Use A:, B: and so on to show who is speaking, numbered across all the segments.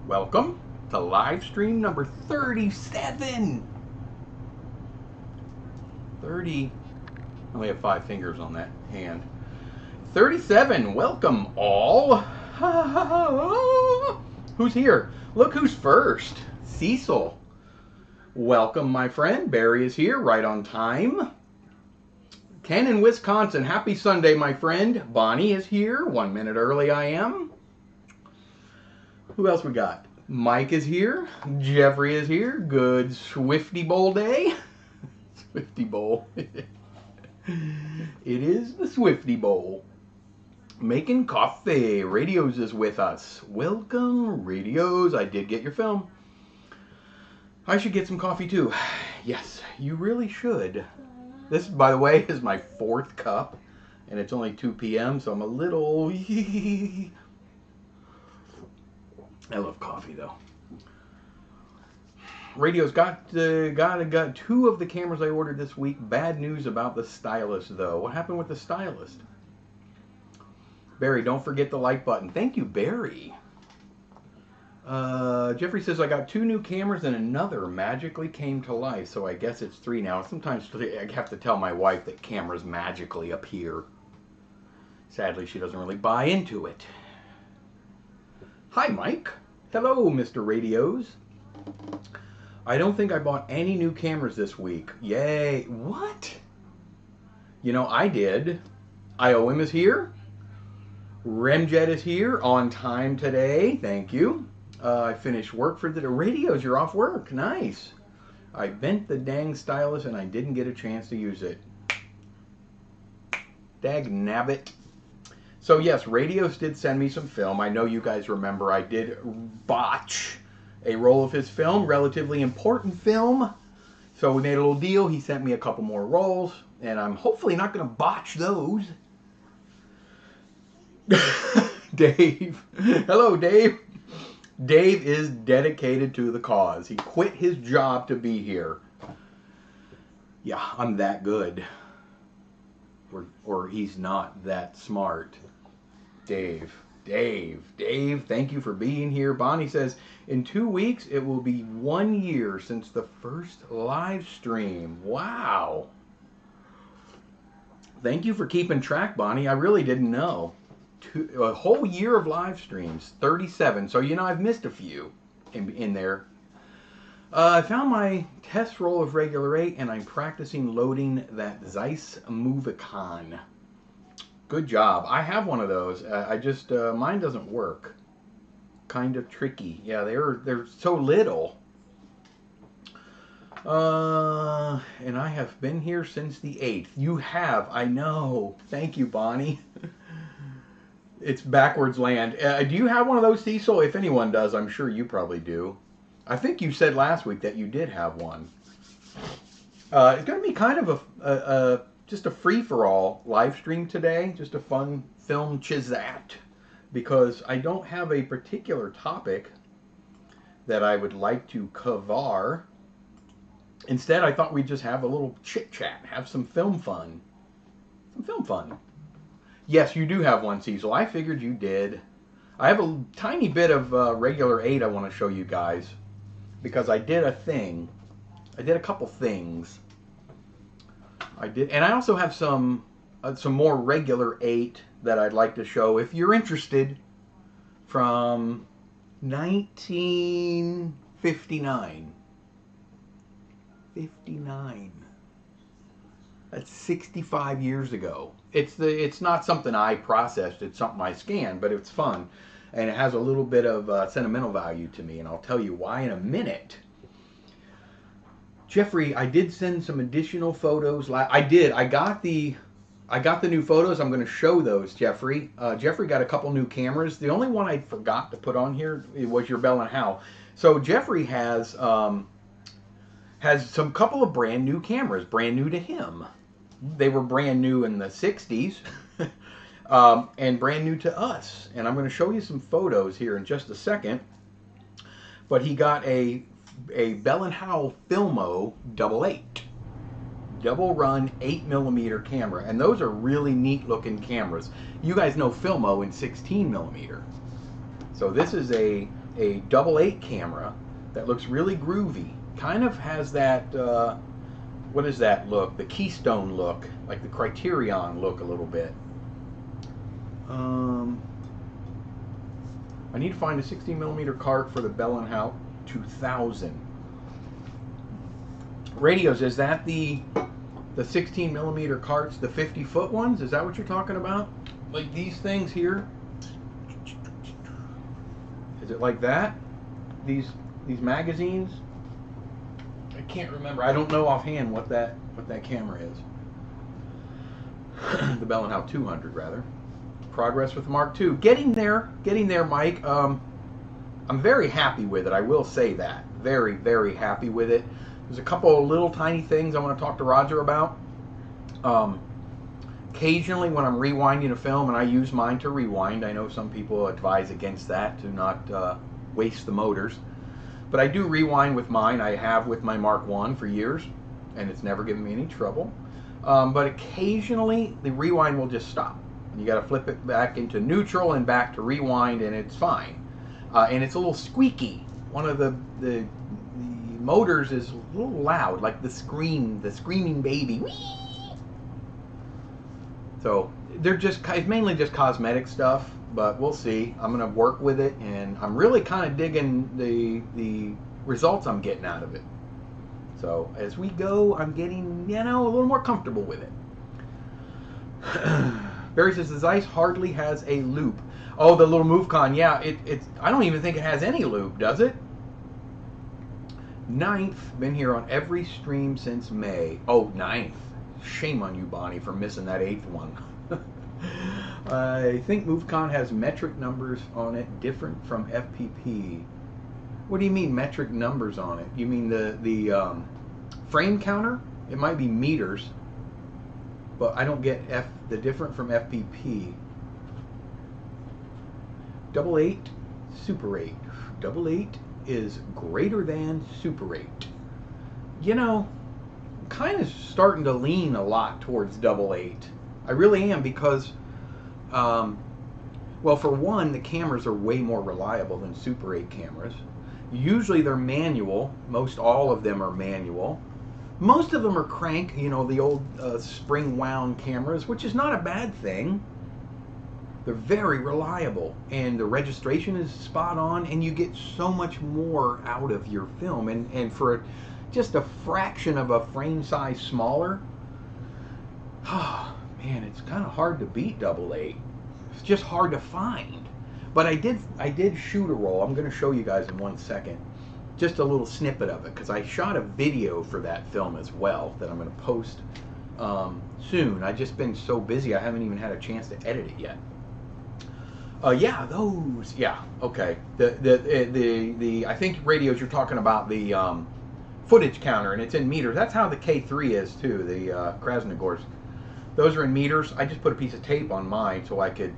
A: Welcome to live stream number 37. 30. I only have 5 fingers on that hand. 37. Welcome all. Who's here? Look who's first. Cecil. Welcome, my friend. Barry is here, right on time. Ken in Wisconsin. Happy Sunday, my friend. Bonnie is here. 1 minute early I am. Who else we got? Mike is here. Jeffrey is here. Good Swifty Bowl day. Swifty Bowl. It is the Swifty Bowl. Making coffee. Radios is with us. Welcome, Radios. I did get your film. I should get some coffee too. Yes, you really should. This, by the way, is my 4th cup. And it's only 2 p.m., so I'm a little... I love coffee though. Radio's got 2 of the cameras I ordered this week. Bad news about the stylist though. What happened with the stylist? Barry, don't forget the like button. Thank you, Barry. Jeffrey says I got 2 new cameras and another magically came to life, so I guess it's 3 now. Sometimes I have to tell my wife that cameras magically appear. Sadly, she doesn't really buy into it. Hi, Mike. Hello, Mr. Radios. I don't think I bought any new cameras this week. Yay. What? You know, I did. IOM is here. Remjet is here on time today. Thank you. I finished work for the day. Radios, you're off work. Nice. I bent the dang stylus and I didn't get a chance to use it. Dag nabbit. So yes, Radios did send me some film. I know you guys remember I did botch a roll of his film, relatively important film. So we made a little deal. He sent me a couple more rolls, and I'm hopefully not going to botch those. Dave. Hello, Dave. Dave is dedicated to the cause. He quit his job to be here. Yeah, I'm that good. Or he's not that smart. Dave, thank you for being here. Bonnie says, in 2 weeks, it will be 1 year since the first live stream. Wow. Thank you for keeping track, Bonnie. I really didn't know. A whole year of live streams, 37. So, you know, I've missed a few in there. I found my test roll of regular 8, and I'm practicing loading that Zeiss Movicon. Good job. I have one of those. I just mine doesn't work. Kind of tricky. Yeah, they're so little. And I have been here since the 8th. You have. I know. Thank you, Bonnie. It's backwards land. Do you have one of those, Cecil? If anyone does, I'm sure you probably do. I think you said last week that you did have one. It's going to be kind of just a free-for-all live stream today. Just a fun film chizat. Because I don't have a particular topic that I would like to cover. Instead, I thought we'd just have a little chit-chat. Have some film fun. Some film fun. Yes, you do have one, Cecil. I figured you did. I have a tiny bit of regular 8 I want to show you guys. Because I did a thing. I did a couple things. And I also have some more regular 8 that I'd like to show if you're interested, from 1959. 59. That's 65 years ago. It's not something I processed. It's something I scanned, but it's fun. And it has a little bit of sentimental value to me, and I'll tell you why in a minute. Jeffrey, I did send some additional photos. I did. I got the new photos. I'm going to show those, Jeffrey. Jeffrey got a couple new cameras. The only one I forgot to put on here was your Bell & Howell. So Jeffrey has some couple of brand new cameras, brand new to him. They were brand new in the 60s. And brand new to us. And I'm going to show you some photos here in just a second. But he got a Bell & Howell Filmo 88. Double run 8mm camera. And those are really neat looking cameras. You guys know Filmo in 16mm. So this is a a double 8 camera that looks really groovy. Kind of has that, what is that look? The Keystone look, like the Criterion look a little bit. I need to find a 16mm cart for the Bell & Howell 2000. Radios, is that the 16mm carts, the 50-foot ones? Is that what you're talking about? Like these things here? Is it like that? These magazines? I can't remember. I don't know offhand what that camera is. The Bell & Howell 200 rather. Progress with Mark II. Getting there, Mike. I'm very happy with it. I will say that. Very, very happy with it. There's a couple of little tiny things I want to talk to Roger about. Occasionally when I'm rewinding a film, and I use mine to rewind, I know some people advise against that, to not waste the motors. But I do rewind with mine. I have with my Mark I for years, and it's never given me any trouble. But occasionally the rewind will just stop. You got to flip it back into neutral and back to rewind, and it's fine. And it's a little squeaky. One of the motors is a little loud, like the screaming baby. So it's mainly just cosmetic stuff, but we'll see. I'm gonna work with it, and I'm really kind of digging the results I'm getting out of it. So as we go, I'm getting, a little more comfortable with it. Barry says the Zeiss hardly has a loop. Oh, the little MoveCon, yeah. I don't even think it has any loop, does it? 9th, been here on every stream since May. Oh, 9th. Shame on you, Bonnie, for missing that 8th one. I think MoveCon has metric numbers on it different from FPP. What do you mean metric numbers on it? You mean the frame counter? It might be meters, but I don't get the different from FPP. 88, Super 8. 88 is greater than Super 8. Kind of starting to lean a lot towards 88. I really am, because well, for one, the cameras are way more reliable than Super 8 cameras. Usually they're manual. Most all of them are manual. Most of them are crank, the old spring wound cameras, which is not a bad thing. They're very reliable, and the registration is spot on, and you get so much more out of your film, and for just a fraction of a frame size smaller, oh man, it's kind of hard to beat 88. It's just hard to find. But I did shoot a roll. I'm going to show you guys in 1 second, just a little snippet of it, because I shot a video for that film as well that I'm going to post soon. I've just been so busy I haven't even had a chance to edit it yet. Yeah, those. Yeah, okay. The I think radios you're talking about, the footage counter, and it's in meters. That's how the K3 is too. The Krasnogors. Those are in meters. I just put a piece of tape on mine so I could,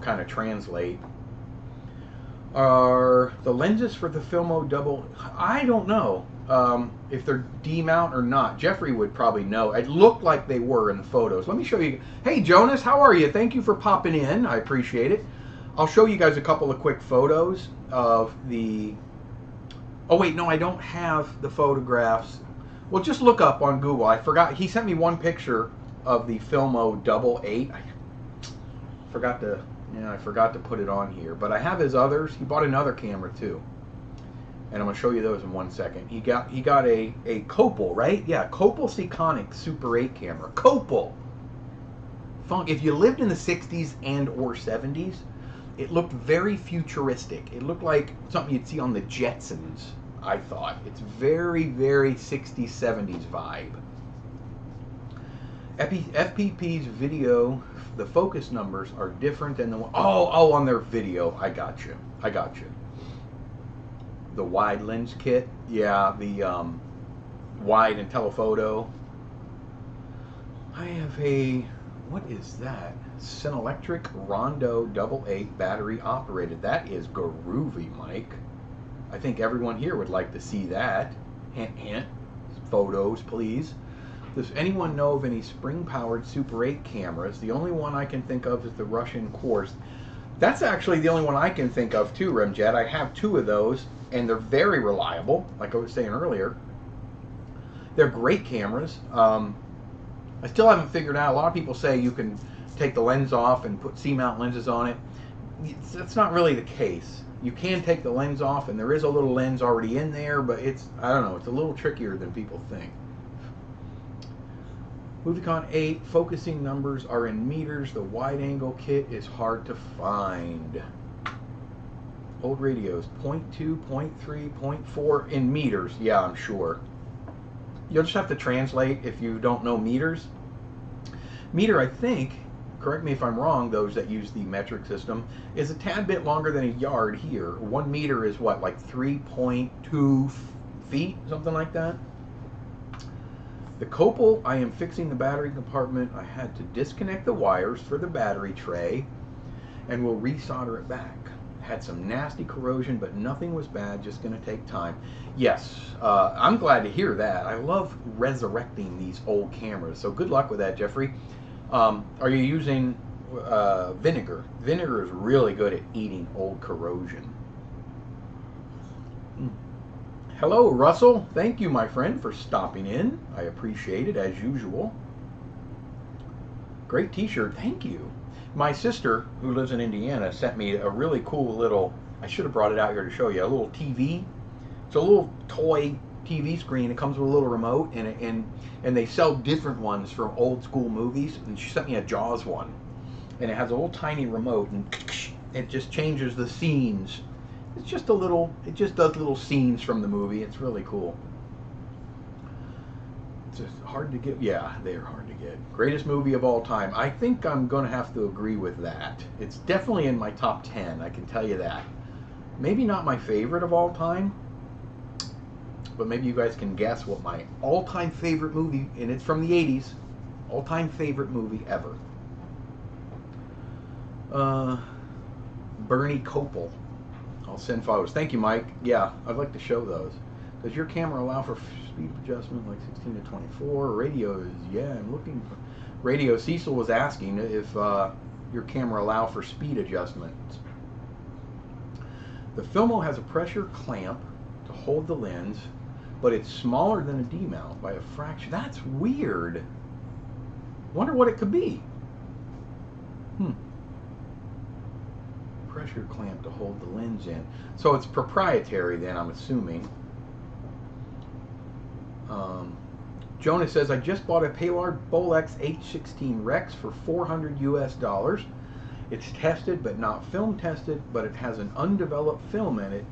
A: kind of translate. Are the lenses for the Filmo double? I don't know if they're D-mount or not. Jeffrey would probably know. It looked like they were in the photos. Let me show you. Hey, Jonas, how are you? Thank you for popping in. I appreciate it. I'll show you guys a couple of quick photos of the... Oh, wait, no, I don't have the photographs. Well, just look up on Google. I forgot. He sent me one picture of the Filmo 88. I forgot to put it on here. But I have his others. He bought another camera, too. And I'm going to show you those in 1 second. He got a Copal, right? Yeah, Copal Seconic Super 8 camera. Copal! If you lived in the 60s and or 70s, it looked very futuristic. It looked like something you'd see on the Jetsons, I thought. It's very, very 60s, 70s vibe. FPP's video, the focus numbers are different than the one... Oh, on their video. I got you. The wide lens kit. Yeah, the wide and telephoto. I have a... What is that? Synelectric Rondo 88 battery operated. That is groovy, Mike. I think everyone here would like to see that. Hint, hint. Photos, please. Does anyone know of any spring-powered Super 8 cameras? The only one I can think of is the Russian Quartz. That's actually the only one I can think of too, Remjet. I have two of those, and they're very reliable. Like I was saying earlier, they're great cameras. I still haven't figured out. A lot of people say you can take the lens off and put C-mount lenses on it. That's not really the case. You can take the lens off, and there is a little lens already in there, but I don't know, it's a little trickier than people think. MovieCon 8, focusing numbers are in meters. The wide-angle kit is hard to find. Old radios, 0.2, 0.3, 0.4 in meters. Yeah, I'm sure. You'll just have to translate if you don't know meters. Meter, I think, correct me if I'm wrong, those that use the metric system, is a tad bit longer than a yard here. 1 meter is what, like 3.2 feet, something like that? The Copal, I am fixing the battery compartment. I had to disconnect the wires for the battery tray and will resolder it back. Had some nasty corrosion, but nothing was bad, just going to take time. Yes, I'm glad to hear that. I love resurrecting these old cameras, so good luck with that, Jeffrey. Are you using vinegar? Vinegar is really good at eating old corrosion. Hello, Russell. Thank you, my friend, for stopping in. I appreciate it, as usual. Great t-shirt. Thank you. My sister, who lives in Indiana, sent me a really cool little, I should have brought it out here to show you, a little TV. It's a little toy TV screen. It comes with a little remote, and they sell different ones from old school movies. And she sent me a Jaws one. And it has a little tiny remote, and it just changes the scenes. It's just a little, it just does little scenes from the movie. It's really cool. It's just hard to get. Yeah, they're hard to get. Greatest movie of all time. I think I'm going to have to agree with that. It's definitely in my top 10, I can tell you that. Maybe not my favorite of all time, but maybe you guys can guess what my all-time favorite movie, and it's from the 80s, all-time favorite movie ever. Bernie Copal. I'll send photos. Thank you, Mike. Yeah, I'd like to show those. Does your camera allow for speed adjustment like 16 to 24? Radios, yeah, I'm looking for radio. Cecil was asking if your camera allow for speed adjustments. The Filmo has a pressure clamp to hold the lens, but it's smaller than a D-mount by a fraction. That's weird. Wonder what it could be. Pressure clamp to hold the lens in. So it's proprietary then, I'm assuming. Jonas says, I just bought a Palard Bolex H16 Rex for $400 US. It's tested but not film tested, but it has an undeveloped film in it,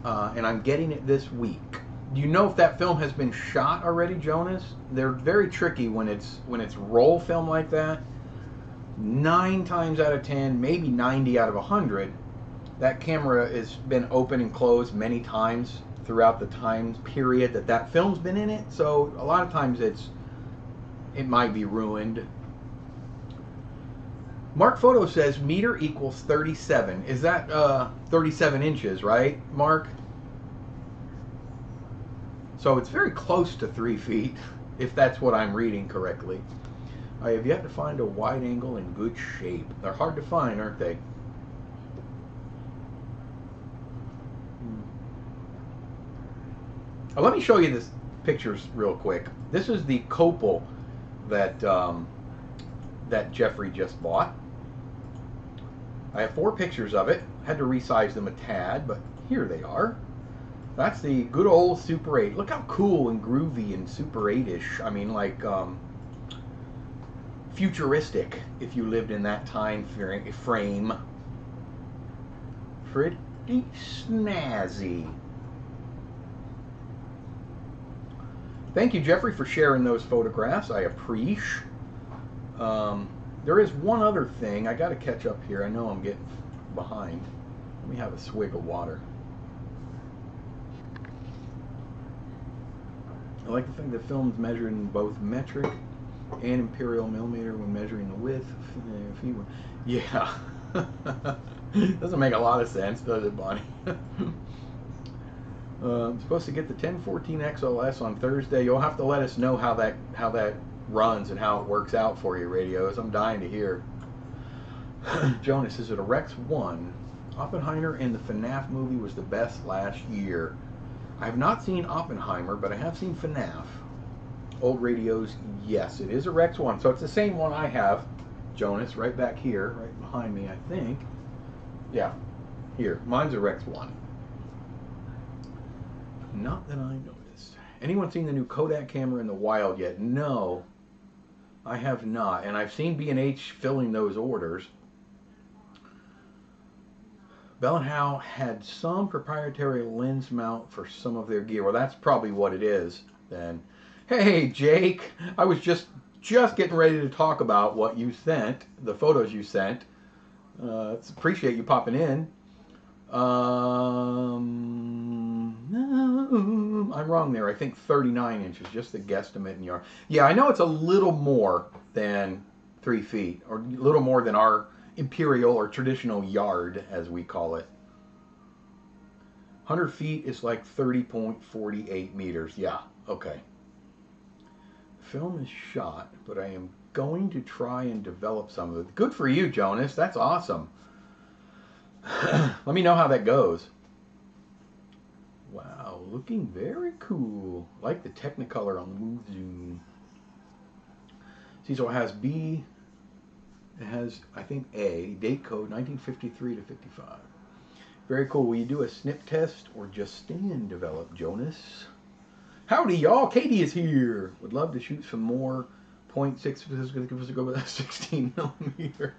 A: and I'm getting it this week. Do you know if that film has been shot already, Jonas? They're very tricky when it's roll film like that. 9 times out of 10, maybe 90 out of 100, that camera has been open and closed many times throughout the time period that film's been in it. So a lot of times it might be ruined. Mark Photo says meter equals 37. Is that 37 inches, right, Mark? So it's very close to 3 feet, if that's what I'm reading correctly. I have yet to find a wide angle in good shape. They're hard to find, aren't they? Now, let me show you this pictures real quick. This is the Copal that that Jeffrey just bought. I have 4 pictures of it. Had to resize them a tad, but here they are. That's the good old Super 8. Look how cool and groovy and Super 8-ish. I mean, like futuristic, if you lived in that time frame. Pretty snazzy. Thank you, Jeffrey, for sharing those photographs. I appreciate. There is one other thing. I got to catch up here. I know I'm getting behind. Let me have a swig of water. I like the fact that film's measured in both metric and imperial millimeter when measuring the width. Yeah. Doesn't make a lot of sense, does it, Bonnie? I'm supposed to get the 1014 XLS on Thursday. You'll have to let us know how that runs and how it works out for you, radios. I'm dying to hear. Jonas, is it a Rex 1? Oppenheimer and the FNAF movie was the best last year. I have not seen Oppenheimer, but I have seen FNAF. Old radios, yes, it is a Rex 1. So it's the same one I have, Jonas, right back here, right behind me, I think. Yeah, here. Mine's a Rex 1. Not that I noticed. Anyone seen the new Kodak camera in the wild yet? No, I have not. And I've seen B&H filling those orders. Bell & Howell had some proprietary lens mount for some of their gear. Well, that's probably what it is then. Hey, Jake, I was just getting ready to talk about what you sent, the photos you sent. Appreciate you popping in. I'm wrong there. I think 39 inches, just the guesstimate in yard. Yeah, I know it's a little more than 3 feet, or a little more than our imperial or traditional yard, as we call it. 100 feet is like 30.48 meters. Yeah, okay. Film is shot, but I am going to try and develop some of it. Good for you, Jonas. That's awesome. Let me know how that goes. Wow, looking very cool. Like the Technicolor on the Move Zoom. See, so it has B. It has, I think, A, date code 1953 to 55. Very cool. Will you do a snip test or just stand develop, Jonas? Howdy, y'all. Katie is here. Would love to shoot some more .6. Go with a 16 millimeter.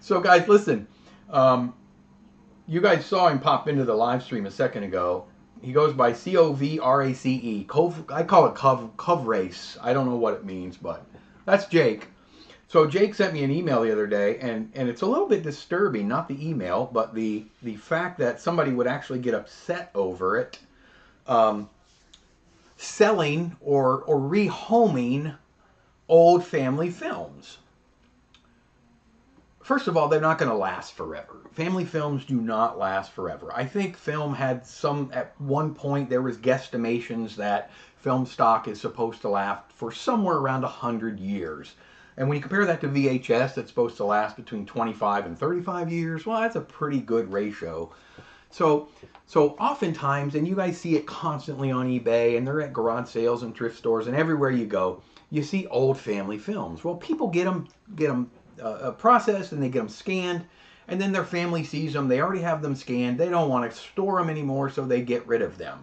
A: So, guys, listen. You guys saw him pop into the live stream a second ago. He goes by Covrace. I call it Cov Race. I don't know what it means, but that's Jake. So Jake sent me an email the other day, and it's a little bit disturbing, not the email, but the fact that somebody would actually get upset over it. Selling or rehoming old family films. First of all, they're not going to last forever. Family films do not last forever. I think film had some, at one point, there was guesstimations that film stock is supposed to last for somewhere around 100 years. And when you compare that to VHS, that's supposed to last between 25 and 35 years, well, that's a pretty good ratio. So oftentimes, and you guys see it constantly on eBay, and they're at garage sales and thrift stores, and everywhere you go, you see old family films. Well, people get them processed, and they get them scanned, and then their family sees them. They already have them scanned. They don't want to store them anymore, so they get rid of them.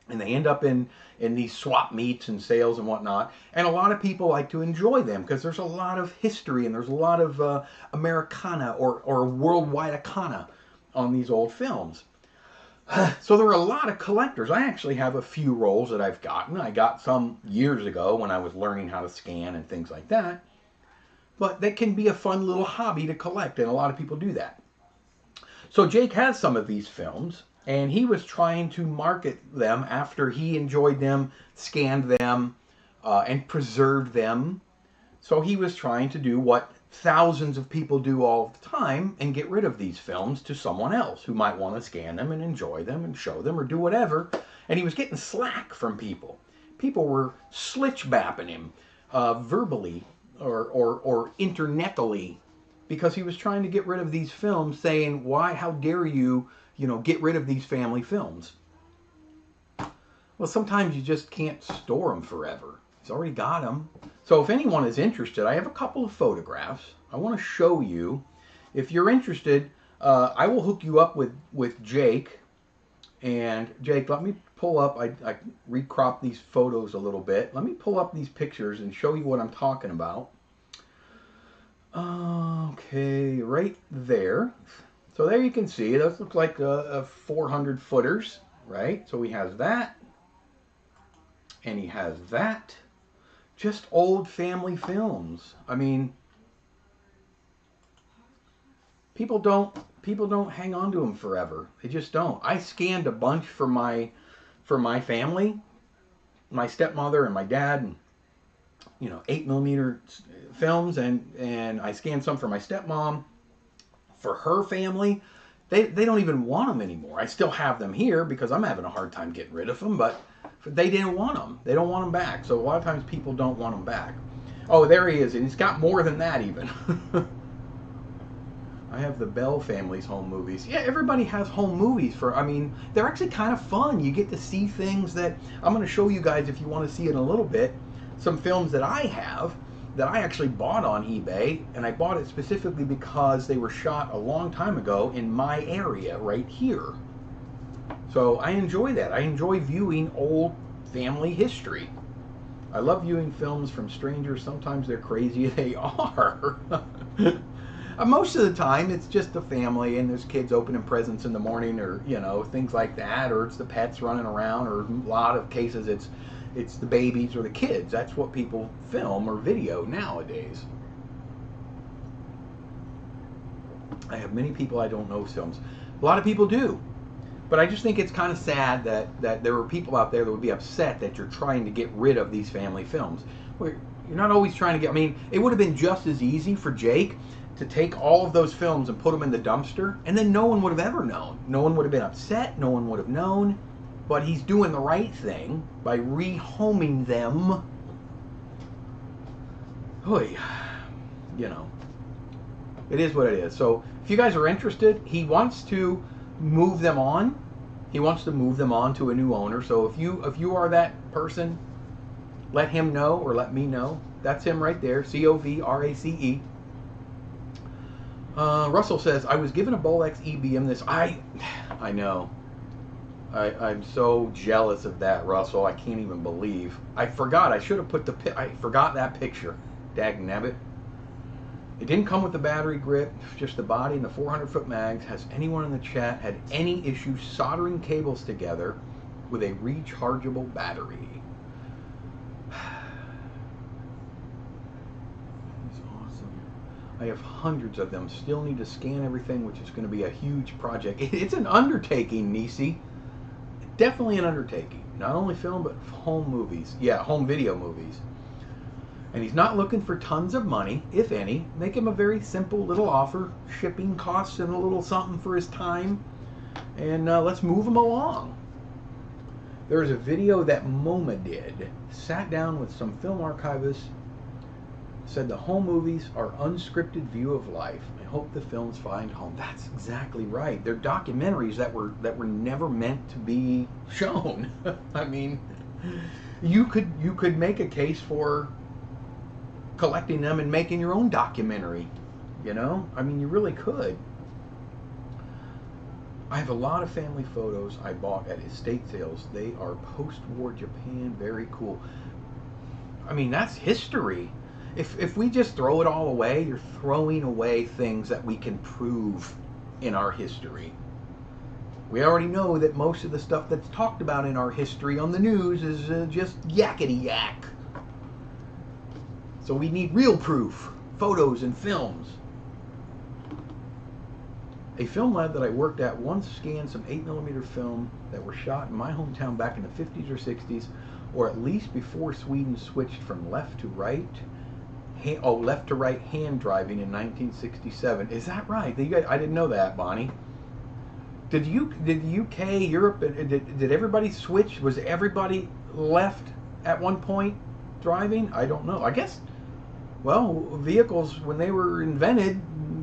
A: And they end up in these swap meets and sales and whatnot. And a lot of people like to enjoy them because there's a lot of history and there's a lot of Americana or worldwide icona on these old films. So there are a lot of collectors. I actually have a few rolls that I've gotten. I got some years ago when I was learning how to scan and things like that. But that can be a fun little hobby to collect, and a lot of people do that. So Jake has some of these films, and he was trying to market them after he enjoyed them, scanned them, and preserved them. So he was trying to do what thousands of people do all the time and get rid of these films to someone else who might want to scan them and enjoy them and show them or do whatever. And he was getting slack from people. People were slitch-bapping him verbally or internetally because he was trying to get rid of these films, saying, why, how dare you, get rid of these family films? Well, sometimes you just can't store them forever. He's already got them. So if anyone is interested, I have a couple of photographs I want to show you. If you're interested, I will hook you up with Jake. And Jake, let me pull up, I recropped these photos a little bit. Let me pull up these pictures and show you what I'm talking about. Okay, right there. So there you can see, those look like a 400 footers, right? So he has that, and he has that. Just old family films. I mean, people don't hang on to them forever. They just don't. I scanned a bunch for my family, my stepmother and my dad, and 8mm films, and I scanned some for my stepmom, for her family. They don't even want them anymore. I still have them here because I'm having a hard time getting rid of them, but they didn't want them. They don't want them back. So a lot of times people don't want them back. Oh, there he is, and he's got more than that even. I have the Bell family's home movies. Yeah, everybody has home movies I mean, they're actually kind of fun. You get to see things that, I'm going to show you guys if you want to see it in a little bit, some films that I have that I actually bought on eBay, and I bought it specifically because they were shot a long time ago in my area right here. So I enjoy that. I enjoy viewing old family history. I love viewing films from strangers. Sometimes they're crazy. They are. Most of the time, it's just the family, and there's kids opening presents in the morning, or you know, things like that, or it's the pets running around, or a lot of cases, it's the babies or the kids. That's what people film or video nowadays. I have many people I don't know films. A lot of people do, but I just think it's kind of sad that there are people out there that would be upset that you're trying to get rid of these family films. You're not always trying to get. I mean, it would have been just as easy for Jake to take all of those films and put them in the dumpster, and then no one would have ever known. No one would have been upset. No one would have known. But he's doing the right thing by rehoming them. Oy, you know, it is what it is. So if you guys are interested, he wants to move them on. He wants to move them on to a new owner. So if you are that person, let him know or let me know. That's him right there. COVRACE. Russell says, I was given a Bolex EBM this. I know. I'm so jealous of that, Russell. I can't even believe. I forgot. I should have put I forgot that picture. Dagnabbit. It didn't come with the battery grip, just the body and the 400-foot mags. Has anyone in the chat had any issue soldering cables together with a rechargeable battery? I have hundreds of them. Still need to scan everything, which is going to be a huge project. It's an undertaking, Nisi. Definitely an undertaking. Not only film, but home movies. Yeah, home video movies. And he's not looking for tons of money, if any. Make him a very simple little offer. Shipping costs and a little something for his time. And let's move him along. There's a video that MoMA did. Sat down with some film archivists. Said the home movies are unscripted view of life. I hope the films find home. That's exactly right. They're documentaries that were never meant to be shown. I mean, you could make a case for collecting them and making your own documentary. You know, I mean, you really could. I have a lot of family photos I bought at estate sales. They are post-war Japan. Very cool. I mean, that's history. If we just throw it all away, you're throwing away things that we can prove in our history. We already know that most of the stuff that's talked about in our history on the news is just yakety yak. So we need real proof, photos and films. A film lab that I worked at once scanned some 8mm film that were shot in my hometown back in the 50s or 60s, or at least before Sweden switched from left to right. Left to right hand driving in 1967. Is that right? I didn't know that, Bonnie. Did the UK, Europe, did everybody switch? Was everybody left at one point driving? I don't know. I guess, well, vehicles, when they were invented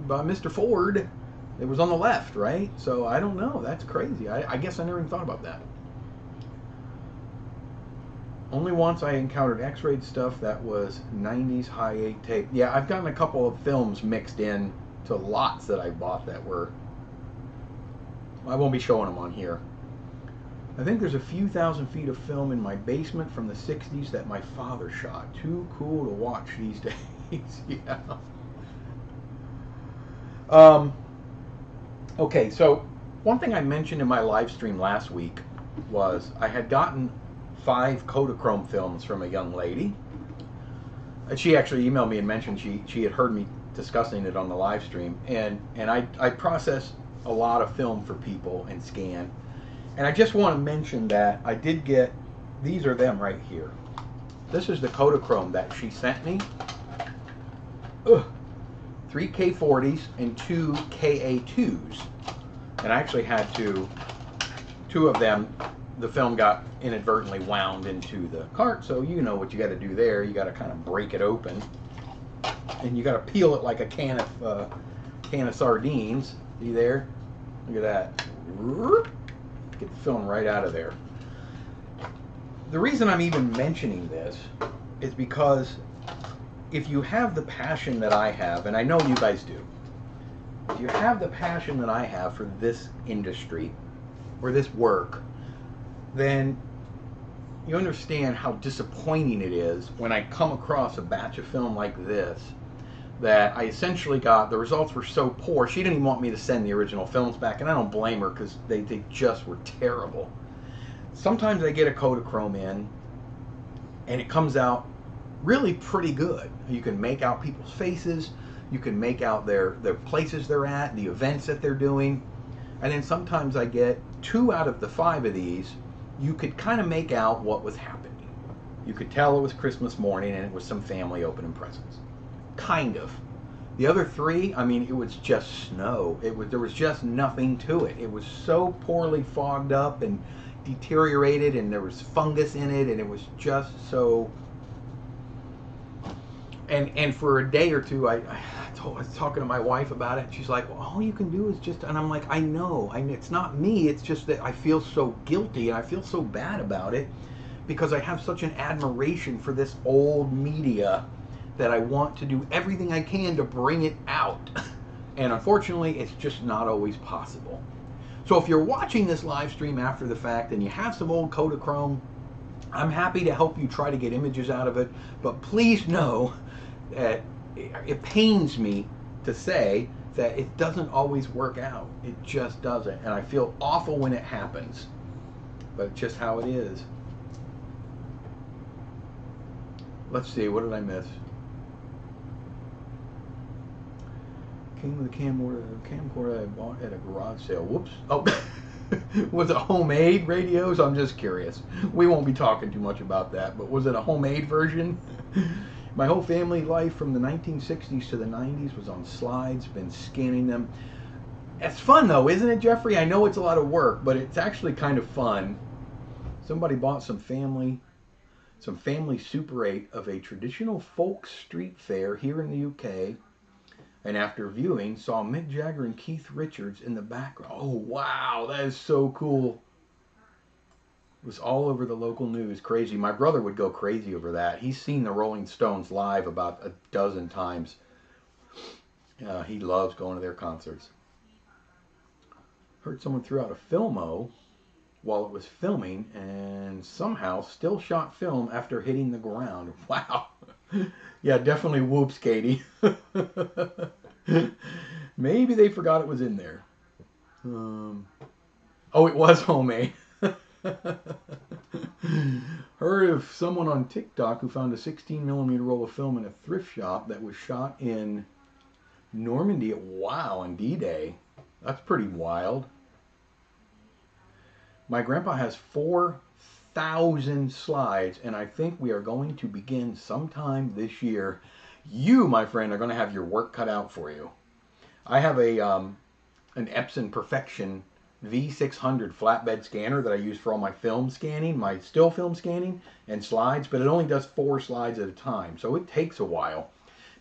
A: by Mr. Ford, it was on the left, right? So I don't know. That's crazy. I guess I never even thought about that. Only once I encountered X-rayed stuff that was 90s high 8 tape. Yeah, I've gotten a couple of films mixed in to lots that I bought that were... I won't be showing them on here. I think there's a few thousand feet of film in my basement from the 60s that my father shot. Too cool to watch these days. Yeah. Okay, so one thing I mentioned in my live stream last week was I had gotten 5 Kodachrome films from a young lady. She actually emailed me and mentioned she had heard me discussing it on the live stream, and I process a lot of film for people and scan. And I just want to mention that I did get, these are them right here. This is the Kodachrome that she sent me. 3 K40s and 2 KA2s. And I actually had two of them. The film got inadvertently wound into the cart, so you know what you got to do there. You got to kind of break it open, and you got to peel it like a can of can of sardines. See there? Look at that. Get the film right out of there. The reason I'm even mentioning this is because if you have the passion that I have, and I know you guys do, if you have the passion that I have for this industry or this work, then you understand how disappointing it is when I come across a batch of film like this that I essentially got, the results were so poor, she didn't even want me to send the original films back, and I don't blame her because they just were terrible. Sometimes I get a Kodachrome in, and it comes out really pretty good. You can make out people's faces, you can make out their places they're at, the events that they're doing, and then sometimes I get 2 out of the 5 of these, you could kind of make out what was happening. You could tell it was Christmas morning and it was some family opening presents. Kind of. The other 3, I mean, it was just snow. There was just nothing to it. It was so poorly fogged up and deteriorated, and there was fungus in it, and it was just so. And for a day or two, I was talking to my wife about it. And she's like, "Well, all you can do is just," and I'm like, "I know. It's not me. It's just that I feel so guilty and I feel so bad about it because I have such an admiration for this old media that I want to do everything I can to bring it out. And unfortunately, it's just not always possible." So if you're watching this live stream after the fact and you have some old Kodachrome, I'm happy to help you try to get images out of it. But please know that it pains me to say that it doesn't always work out. It just doesn't. And I feel awful when it happens. But it's just how it is. Let's see, what did I miss? Came with a camcorder I bought at a garage sale. Whoops. Oh, was it homemade radios? I'm just curious. We won't be talking too much about that, but was it a homemade version? My whole family life from the 1960s to the 90s was on slides, been scanning them. It's fun though, isn't it, Jeffrey? I know it's a lot of work, but it's actually kind of fun. Somebody bought some family Super 8 of a traditional folk street fair here in the UK. And after viewing, saw Mick Jagger and Keith Richards in the background. Oh, wow, that is so cool. It was all over the local news. Crazy. My brother would go crazy over that. He's seen the Rolling Stones live about a dozen times. He loves going to their concerts. Heard someone threw out a Filmo while it was filming and somehow still shot film after hitting the ground. Wow. Yeah, definitely whoops, Katie. Maybe they forgot it was in there. Oh, it was homemade. Heard of someone on TikTok who found a 16mm roll of film in a thrift shop that was shot in Normandy. Wow, on D-Day. That's pretty wild. My grandpa has 4,000 slides, and I think we are going to begin sometime this year. You, my friend, are going to have your work cut out for you. I have an Epson Perfection V600 flatbed scanner that I use for all my film scanning, my still film scanning and slides, but it only does 4 slides at a time, so it takes a while.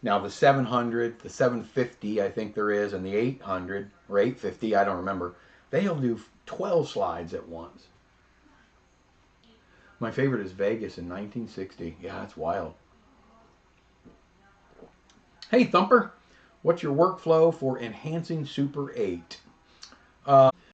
A: Now the 700, the 750 I think there is, and the 800 or 850, I don't remember, they'll do 12 slides at once. My favorite is Vegas in 1960. Yeah, that's wild. Hey Thumper, what's your workflow for enhancing Super 8?